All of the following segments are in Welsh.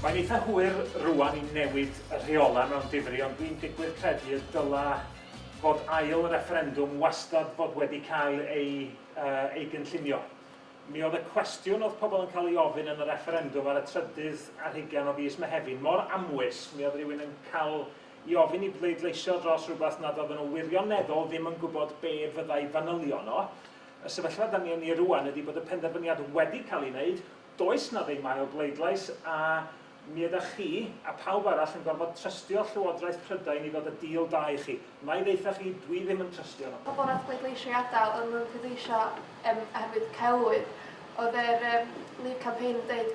Mae'n eitha hwyr rwan i newid y rheola mewn difri, ond dwi'n digwydd credu y dyla fod ail referendwm wastad fod wedi cael ei gynllunio. Mi oedd y cwestiwn oedd pobl yn cael ei ofyn yn y referendwm ar y 3 ar 20 o fis Mehefin mor amwys, mi oedd rhywun yn cael ei ofyn i bleidleisio dros rhywbeth nad oedden nhw wirioneddol ddim yn gwybod be fyddai fanylion o. Y sefyllfa da ni yn ei rwan ydy bod y penderfyniad wedi cael ei wneud, does na ddim ail bleidlais, a mi ydych chi a pawb arall yn gorfod trystio Llywodraeth Prydain i ddod y deal da i chi. Mae ddeitha chi, dwi ddim yn trystio nhw. Pobl nath bleidleisio i adael yn nhw'n pleidleisio oherwydd celwydd. Oedd Leave Campaign yn dweud,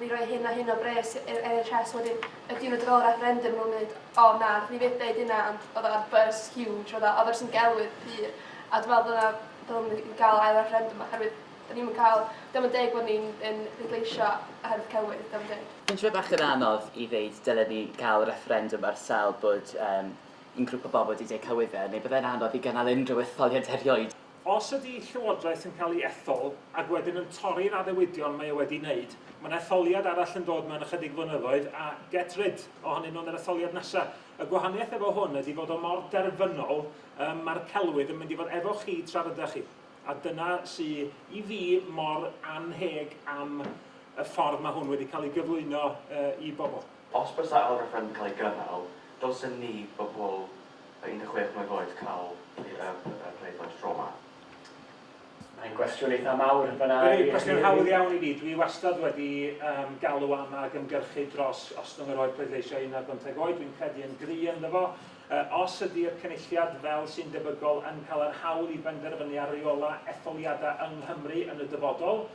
mi roi hyn a hyn o bres i'r NHS wedyn, y diwrnod ar ôl referendum nhw'n dweud, na, ni fydd dweud yna, ond oedd o'r buzz huge, oedd o'r sy'n gelwydd pyr. A dwi'n meddwl dyna yn cael ail referendum oherwydd da ni'n cael, ddim yn deg bod ni'n pleidleisio oherwydd celwydd, ddim yn deg. Dwi'n siŵr bach yn anodd i ddeud dylen ni cael referendum ar sail bod un grŵp o bobl wedi deud celwyddau, neu byddai'n anodd i gynnal unrhyw etholiad erioed. Os ydy Llywodraeth yn cael ei ethol ac wedyn yn torri'r addewidion mae wedi wneud, mae'n etholiad arall yn dod mewn ychydig flynyddoedd a get rid ohonyn nhw'n yr etholiad nesaf. Y gwahaniaeth efo hwn ydy fod o mor derfynol, mae'r celwydd yn mynd i fod efo chi tra rydych chi. A dyna sy'n i fi mor anheg am y ffordd mae hwn wedi cael ei gyflwyno i bobl. Os bysa ail referendum cael ei gynnal, dylsyn ni bobl 16 mlynedd oed cael pleidlais tro yma. Mae'n gwestiwn eitha mawr fyna. Cwestiwn hawdd iawn i ni. Dwi wastad wedi galw am ag ymgyrchu dros os nhw'n roed pleidleisio 11 oed. Dwi'n credu yn gry ynddo fo. Os ydy'r cynulliad fel sy'n debygol yn cael yr hawl i benderfynu ar reola etholiadau yng Nghymru yn y dyfodol,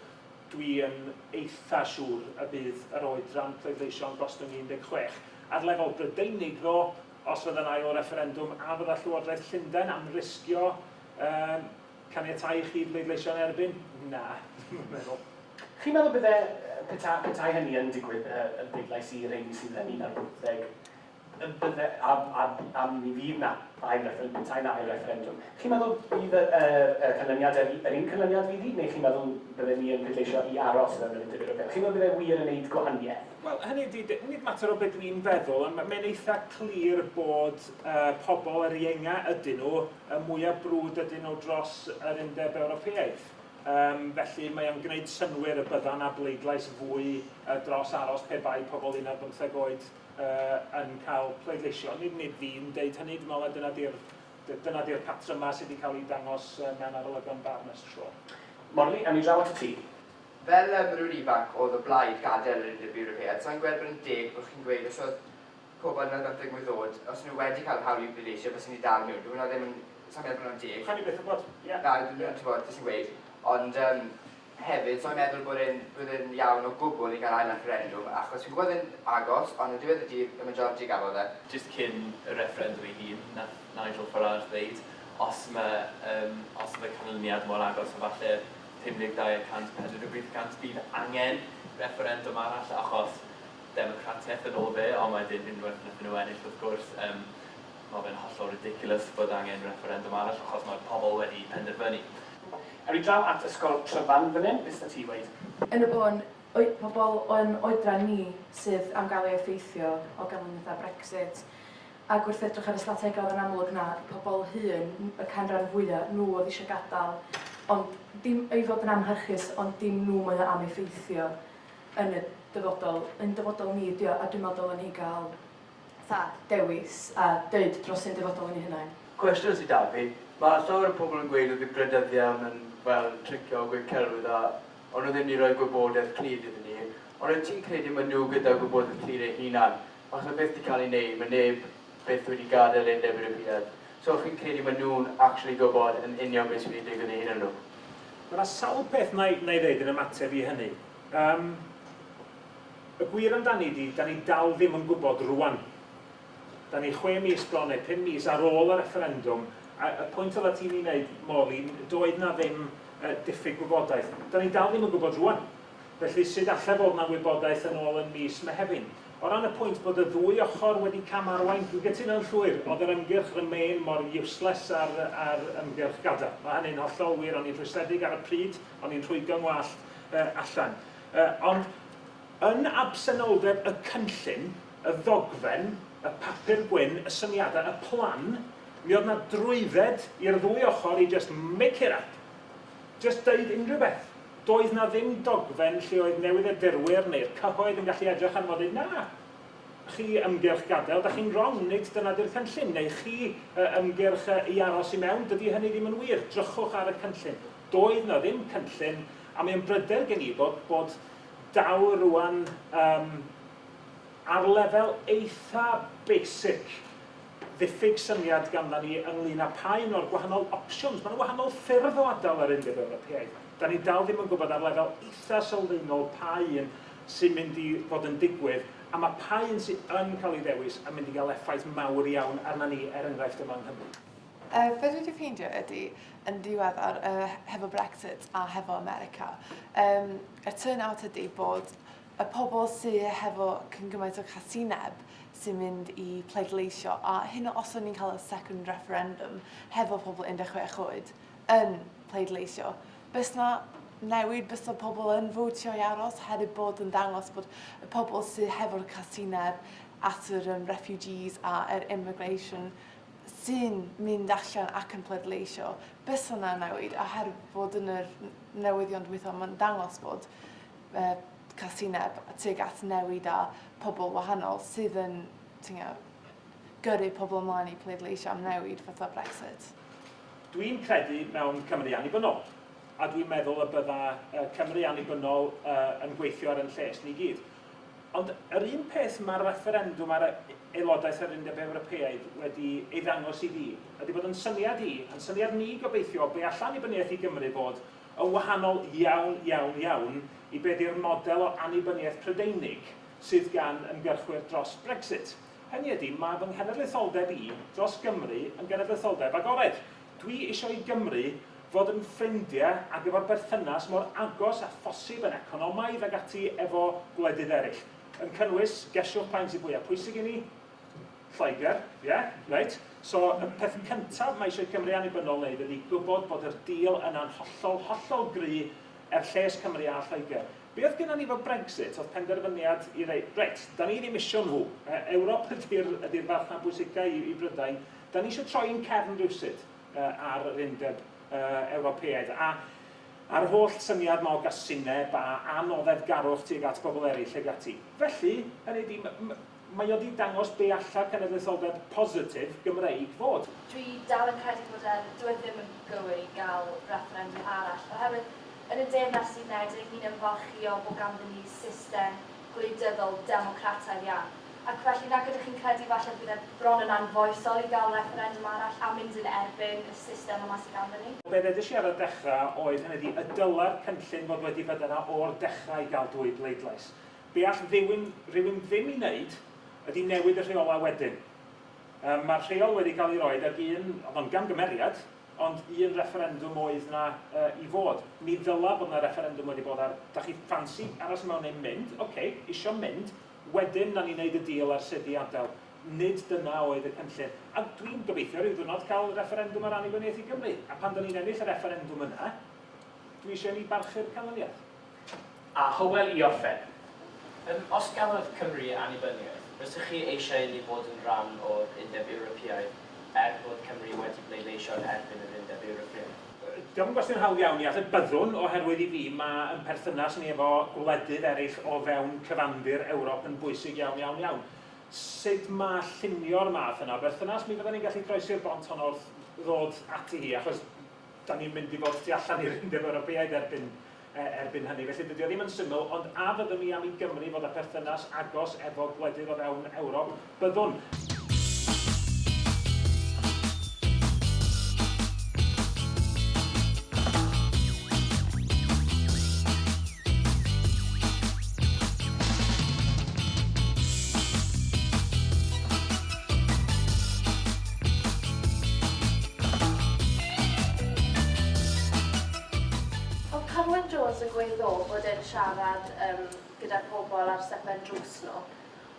dwi yn eitha siŵr y bydd yr oedran pleidleisio yn gostwng 16. Ar lefel Brydeinig ddo, os fydd yn ail referendum a fydda Llywodraeth Llundain am risgio caniatáu chi bleidleisio yn erbyn? Na, dwi'n meddwl. Chi'n meddwl petai hynny yn digwydd y bleidlais i reini sydd yn 11 am mi fydd na petai na ail referendum. Chi'n meddwl bydd y canlyniad yr un canlyniad fydd i, neu chi'n meddwl byddwn ni yn pleidleisio i aros yn yr Undeb Ewropaidd? Chi'n meddwl byddai wir yn gwneud gwahaniaeth? Wel, hynny nid mater o beth dwi'n feddwl, ond mae'n eitha clir bod pobl yr ienga ydyn nhw, y mwyaf brwd ydyn nhw dros yr Undeb Ewropeaidd. Felly mae o'n gwneud synwyr y byddan a bleidlais fwy dros aros pe bai pobl 11 oed yn cael pleidleisio. Nid fi'n deud hynny, dwi'n meddwl dyna di'r patryma sydd wedi cael ei dangos mewn arolygon Barnes tro. Morley, am i draw at y ti. Fel rhywun ifanc oedd y blaid gadael yr Undeb Ewropeaidd, so'n gweld bod yn deg bod chi'n gweud os oedd pobl yn 11 mlynedd oed, os nhw wedi cael hawl i bleidleisio, bys ni dal mewn. Dwi'n meddwl ddim yn meddwl bod nhw'n deg. Chani beth o bod? Ie. Dwi'n meddwl, beth sy'n gweud. Ond hefyd, so'n meddwl bod e'n iawn o gwbl i gael ail referendum, achos fi'n gwybod yn agos, ond yn diwedd y dydd, y majority gafodd e. Jyst cyn y referendum ei hun, nath Nigel Farage ddeud, os mae canlyniad mor agos o falle 52%, 48% bydd angen referendum arall achos democratiaeth yn ôl fe, ond wedyn unwaith wnaethon nhw ennill wrth gwrs, mae fe'n hollol ridiculous bod angen referendum arall achos mae pobl wedi penderfynu. Ar i draw at ysgol Tryfan fan hyn, beth ti weid? Yn y bôn, pobl o'n oedran ni sydd am gael ei effeithio o ganlyniadau Brexit, ac wrth edrych ar y strategaeth yn amlwg na, pobl hyn, y canran fwyaf, nhw oedd eisiau gadael, ond dim ei fod yn amhyrchus, ond dim nhw mae am effeithio yn y dyfodol. Yn dyfodol ni ydi o, a dwi'n meddwl yn ei gael dewis a dweud dros ein dyfodol yn ei hynny. Cwestiwn sydd da fi, mae llawer o pobl yn gweud oedd y gwleidyddiau yn fel tricio o gweud celwydd a ond nhw ddim wedi rhoi gwybodaeth clir iddyn ni. Ond ti'n credu mae nhw gyda gwybodaeth clir eu hunan? Os mae beth wedi cael ei wneud, mae neb beth wedi gadael ein Undeb Ewropeaidd. So chi'n credu mae nhw'n actually gwybod yn union beth sydd wedi digwydd eu hunan nhw? Mae yna sawl peth na i ddeud yn ymateb i hynny. Y gwir amdani di, da ni dal ddim yn gwybod rwan. Da ni 6 mis bron neu 5 mis ar ôl y referendum, a y pwynt oedda ti'n ei wneud, Molly, doedd na ddim diffyg gwybodaeth. Da ni dal ddim yn gwybod rwan. Felly sydd allai fod na wybodaeth yn ôl yn mis Mehefin. O ran y pwynt bod y ddwy ochr wedi camarwain, dwi'n gytuno'n llwyr, oedd yr ymgyrch Remain mor useless ar ymgyrch gada. Mae hynny'n hollol wir, o'n i'n rhwystredig ar y pryd, o'n i'n rhwy gyngwallt allan. Ond Yn absenoldeb y cynllun, y ddogfen, y papur gwyn, y syniadau, y plan, mi oedd yna drwydded i'r ddwy ochr i just make it up. Just deud unrhyw beth. Doedd na ddim dogfen lle oedd newyddiadurwyr neu'r cyhoedd yn gallu edrych arno fo dweud, na, chi ymgyrch gadael, da chi'n wrong, nid dyna di'r cynllun, neu chi ymgyrch i aros i mewn, dydy hynny ddim yn wir, drychwch ar y cynllun. Doedd na ddim cynllun, a mae'n bryder gen i bod daw rwan ar lefel eitha basic ddiffyg syniad ganddo ni ynglyn â pa un o'r gwahanol options. Mae'n wahanol ffyrdd o adael ar Undeb Ewropeaidd. Da ni dal ddim yn gwybod ar lefel eitha sylfaenol pa un sy'n mynd i fod yn digwydd, a mae pa un sy'n yn cael ei ddewis yn mynd i gael effaith mawr iawn arna ni enghraifft yma yng Nghymru. Be dwi wedi ffeindio ydy, yn diweddar hefo Brexit a hefo America, y turn-out ydy bod y pobl sydd hefo cyn gymaint o casineb sy'n mynd i pleidleisio, a hyn os o'n ni'n cael y second referendum hefo pobl 16 oed yn pleidleisio, bys na newid bys o pobl yn fwtio i aros hefyd bod yn dangos bod y pobl sydd hefo'r casineb at yr refugees a yr immigration sy'n mynd allan ac yn pleidleisio, bys yna newid, a hefyd bod yn yr newyddion dwytho mae'n dangos bod casineb tuag at newid a pobl wahanol sydd yn gyrru pobl ymlaen i pleidleisio am newid fatha Brexit. Dwi'n credu mewn Cymru annibynnol, a dwi'n meddwl y bydda Cymru annibynnol yn gweithio ar yn lles ni gyd. Ond yr un peth mae'r referendwm ar aelodaeth yr Undeb Ewropeaidd wedi ei ddangos i fi, ydy bod yn syniad ni gobeithio be allan annibyniaeth i Gymru bod yn wahanol iawn i be di'r model o annibyniaeth Prydeinig sydd gan ymgyrchwyr dros Brexit. Hynny ydy, mae fy nghenedlaetholdeb i dros Gymru yn genedlaetholdeb agored. Dwi eisiau i Gymru fod yn ffrindiau ac efo'r berthynas mor agos a phosib yn economaidd ag ati efo gwledydd eraill. Yn cynnwys, gesiwch pa'n sy'n fwyaf pwysig i ni, Lloegr, right? So, y peth cyntaf mae eisiau Cymru annibynnol wneud ydy gwybod bod yr deal yna'n hollol gry lles Cymru a Lloegr. Be oedd gennym ni fo Brexit, oedd penderfyniad i ddeud, reit, da ni ddim isio nhw. Ewrop ydy'r farchnad bwysicau i Brydain. Da ni eisiau troi'n cefn rywsyd ar yr Undeb Ewropeaidd. A a'r holl syniad ma o gasineb a anoddedd garwch tuag at bobl eraill ag ati. Felly, hynny ydy, mae wedi dangos be allan cenedlaetholdeb positif Gymreig fod. Dwi dal yn credu bod dwi ddim yn gywir i gael referendum arall. Oherwydd, yn y deyrnas sydd nedig, ni'n ymfalchio bod ganddyn ni system gwleidyddol democrataidd iawn. Ac felly, nag ydych chi'n credu falle bydd bron yn anfoesol i gael referendum arall a mynd yn erbyn y system yma sydd ganddyn ni? Be ddedais i ar y dechrau oedd hynny y dyla'r cynllun fod wedi bod yna o'r dechrau i gael dwy bleidlais. Be all rhywun ddim i wneud ydy newid y rheola wedyn. Mae'r rheol wedi cael ei roi ag oedd o'n gamgymeriad, ond un referendum oedd yna i fod. Mi ddyla bod yna referendum wedi bod ar, da chi ffansi aros mewn neu mynd, isio mynd, wedyn na ni'n neud y deal ar sut i adael. Nid dyna oedd y cynllun. A dwi'n gobeithio rhyw ddwrnod cael referendum ar annibyniaeth i Gymru. A pan da ni'n ennill y referendum yna, dwi eisiau ni barchu'r canlyniad. A Hywel i orffen. Os gafodd Cymru annibyniaeth, fysych chi eisiau ni bod yn rhan o'r Undeb Ewropeaidd bod Cymru wedi bleidleisio yn erbyn yr Undeb Ewropeaidd? Diolch yn gwestiwn hawdd iawn i at y byddwn oherwydd i fi mae yn perthynas ni efo gwledydd eraill o fewn cyfandir Ewrop yn bwysig iawn. Sut mae llunio'r math yna? Berthynas mi fyddwn ni'n gallu croesi'r bont hon wrth ddod ati hi, achos da ni'n mynd i fod tu allan i'r Undeb Ewropeaidd erbyn hynny. Felly dydy o ddim yn syml, ond a fyddwn ni am i Gymru fod y perthynas agos efo gwledydd o fewn Ewrop? Byddwn. Jones yn gweithio bod e'n siarad gyda pobl ar stepen drws nhw,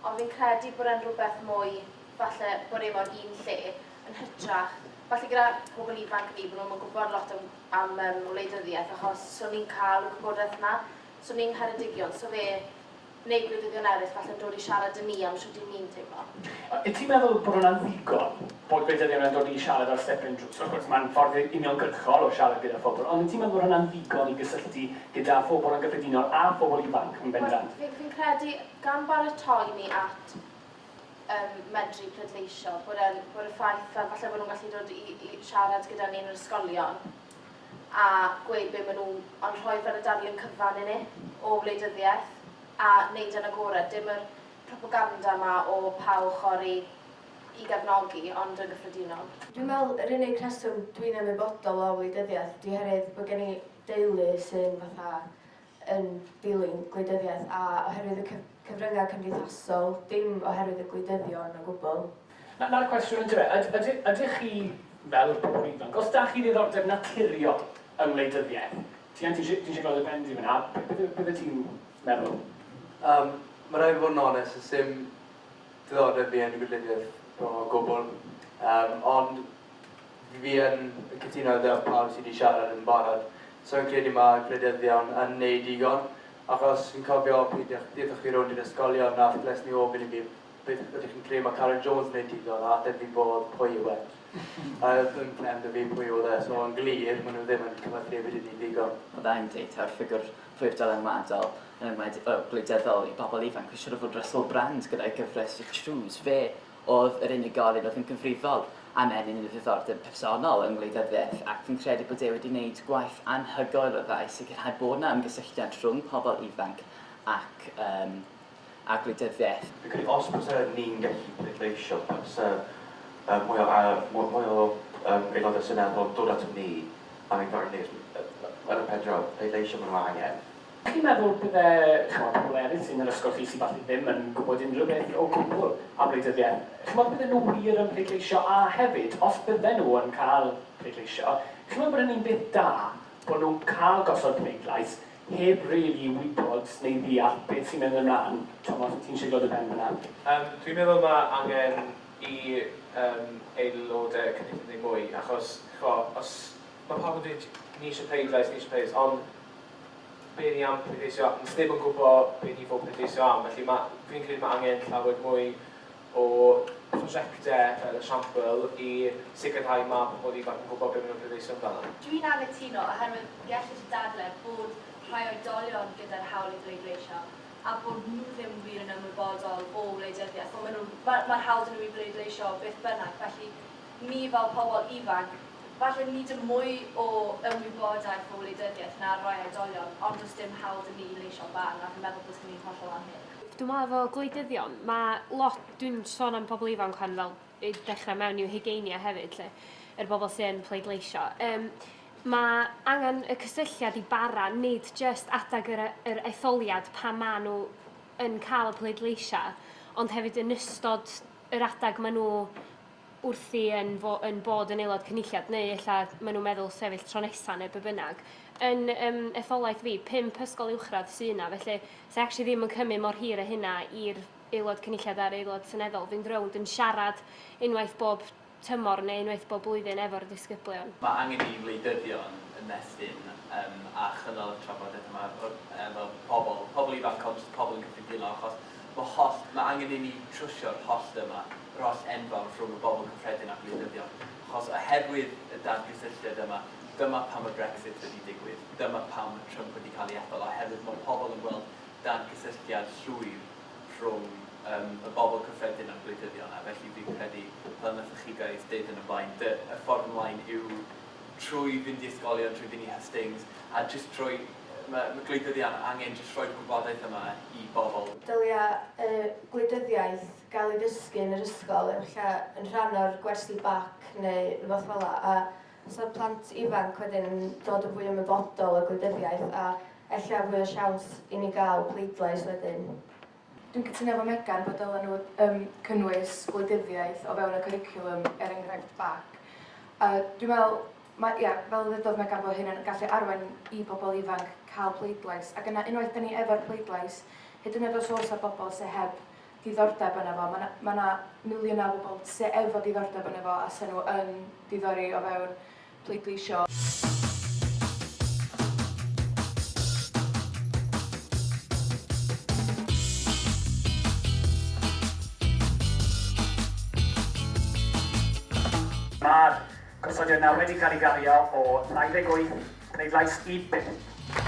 ond fi'n credu bod e'n rhywbeth mwy, falle bod e mewn un lle, yn hytrach. Falle gyda pobl ifanc ni, bod nhw'n gwybod lot am wleidyddiaeth, achos so ni'n cael y gwybodaeth yna, so ni'n Heredigion, so fe neu gwleidyddion eraill falle'n dod i siarad â ni am sut i ni'n teimlo. Ti'n meddwl bod hwnna'n ddigon bod gwleidyddion yn dod i siarad ar stepyn drws? Wrth gwrs, mae'n ffordd uniongyrchol o siarad gyda phobl, ond ti'n meddwl bod hwnna'n ddigon i gysylltu gyda phobl yn gyffredinol a phobl ifanc yn bendant? Fi'n credu gan baratoi ni at medru pleidleisio, bod y ffaith falle bod nhw'n gallu dod i siarad gyda ni yn yr ysgolion a gweud be maen nhw'n ond rhoi fel y darlun cyfan i ni o wleidyddiaeth a wneud yn agored. Dim yr propaganda yma o pa ochr i gefnogi, ond yn gyffredinol. Dwi'n meddwl yr unig rheswm dwi'n ymwybodol o wleidyddiaeth di oherwydd bod gen i deulu sy'n fatha yn dilyn gwleidyddiaeth a oherwydd y cyfryngau cymdeithasol, dim oherwydd y gwleidyddion o gwbl. Na'r cwestiwn yn dweud, ydych chi fel pobl ifanc, os da chi ddiddordeb naturiol yng ngwleidyddiaeth, ti'n eisiau gweld y ben di fyna, beth ti'n meddwl? Mae rhaid fod yn onest, ys dim diddordeb fi yn y gwleidyddiaeth o gwbl, ond fi yn cytuno gyda pawb sydd wedi siarad yn barod. So yn credu mae gwleidyddion yn neud digon, achos fi'n cofio pryd ddechrau chi rownd i'r ysgolion nath gles ni ofyn i fi beth ydych chi'n credu mae Karen Jones yn neud digon a ateb fi bod pwy yw e. A yn clem dy fi pwy oedd e, so yn glir maen nhw ddim yn cyfathrebu wedi digon. Oedd e'n dweud ar ffigwr fwyaf dylanwadol yn gwleidyddol i bobl ifanc, siŵr o fod Russell Brand gyda'i gyfres y Choose. Fe oedd yr unigolyn oedd yn gyfrifol am enyn y ddiddordeb personol yng ngwleidyddiaeth ac fi'n credu bod e wedi gwneud gwaith anhygoel o ddau sicrhau bod yna ymgysylltiad rhwng pobl ifanc ac gwleidyddiaeth. Fi'n credu os bysa ni'n gallu pleidleisio, bysa mwy o aelodau seneddol dod at ni am ein farnu yn y pedro pleidleisio maen nhw angen. Chi'n meddwl bydde pobl eraill sy'n yr ysgol chi sy'n falle ddim yn gwybod unrhyw beth o gwbl am wleidyddiaeth? Chi'n meddwl bydde nhw wir yn pleidleisio a hefyd, os bydde nhw yn cael pleidleisio, chi'n meddwl bod hynny'n beth da bod nhw'n cael gosod pleidlais heb rili wybod neu ddeall beth sy'n mynd ymlaen? Thomas, ti'n siarad y ben fyna? Dwi'n meddwl mae angen i aelodau cynnig neu mwy, achos os mae pawb yn dweud ni eisiau pleidlais, ond be ni am pleidleisio, nes ddim yn gwybod be ni fod pleidleisio am, felly fi'n credu mae angen llawer mwy o prosiectau fel y siampl i sicrhau mae pobl ifanc yn gwybod be maen nhw'n pleidleisio amdano. Dwi'n anghytuno oherwydd gallwch dadlau bod rhai oedolion gyda'r hawl i pleidleisio a bod nhw ddim wir yn ymwybodol o wleidyddiaeth. Mae'r hawl dyn nhw i bleidleisio beth bynnag, felly ni fel pobl ifanc, falle nid yn mwy o ymwybodaeth o wleidyddiaeth na'r rhai oedolion, ond does dim hawl dyn ni i leisio fan, a fi'n meddwl bod ni'n hollol anheg. Dwi'n meddwl efo gwleidyddion, dwi'n sôn am pobl ifanc fan fel i dechrau mewn i'w hygeinia hefyd, lle, yr bobl sy'n pleidleisio. Mae angen y cysylltiad i bara, nid just adag yr etholiad pa maen nhw yn cael y pleidleisio, ond hefyd yn ystod yr adag maen nhw wrthi yn bod yn aelod cynulliad, neu ella maen nhw'n meddwl sefyll tro nesaf neu be bynnag. Yn etholaeth fi, 5 ysgol uwchradd sy'n yna, felly sy'n actually ddim yn cymryd mor hir a hynna i'r aelod cynulliad a'r aelod seneddol fynd rownd yn siarad unwaith bob tymor neu unwaith bob blwyddyn efo'r disgyblion. Mae angen i wleidyddion ymestyn a chynnal y trafodaeth yma efo pobl ifanc ond pobl yn gyffredinol, achos mae angen i ni trwsio'r holl yma, yr holl enfawr rhwng y bobl cyffredin a wleidyddion. Achos oherwydd y dadgysylltiad yma, dyma pam y Brexit wedi digwydd, dyma pam y Trump wedi cael ei ethol, oherwydd mae pobl yn gweld dadgysylltiad llwyr rhwng y bobl cyffredin a'r gwleidyddion, a felly fi'n credu, fel wnaethoch chi gael deud yn y blaen, y ffordd ymlaen yw trwy fynd i ysgolion, trwy fynd i hustings, a jyst trwy, mae gwleidyddion angen jyst rhoi'r gwybodaeth yma i bobl. Dylia gwleidyddiaeth gael ei ddysgu yn yr ysgol yn rhan o'r gwersi bac neu rhywbeth fel yna, a so plant ifanc wedyn yn dod yn fwy ymwybodol o gwleidyddiaeth a ella fwy o siawns i ni gael pleidlais wedyn. Dwi'n cytuno efo Megan bod dylen nhw cynnwys gwleidyddiaeth o fewn y cwricwlwm enghraifft bac. Dwi'n meddwl, fel ddedodd Megan bod hyn yn gallu arwain i bobl ifanc cael pleidlais, ac yna unwaith da ni efo'r pleidlais, hyd yn oed os oes o bobl sy'n heb diddordeb yna fo, mae yna miliynau o bobl sy'n efo diddordeb yna fo a sy'n nhw yn diddori o fewn pleidleisio. yna wedi cael ei gario o 28 pleidlais i 5.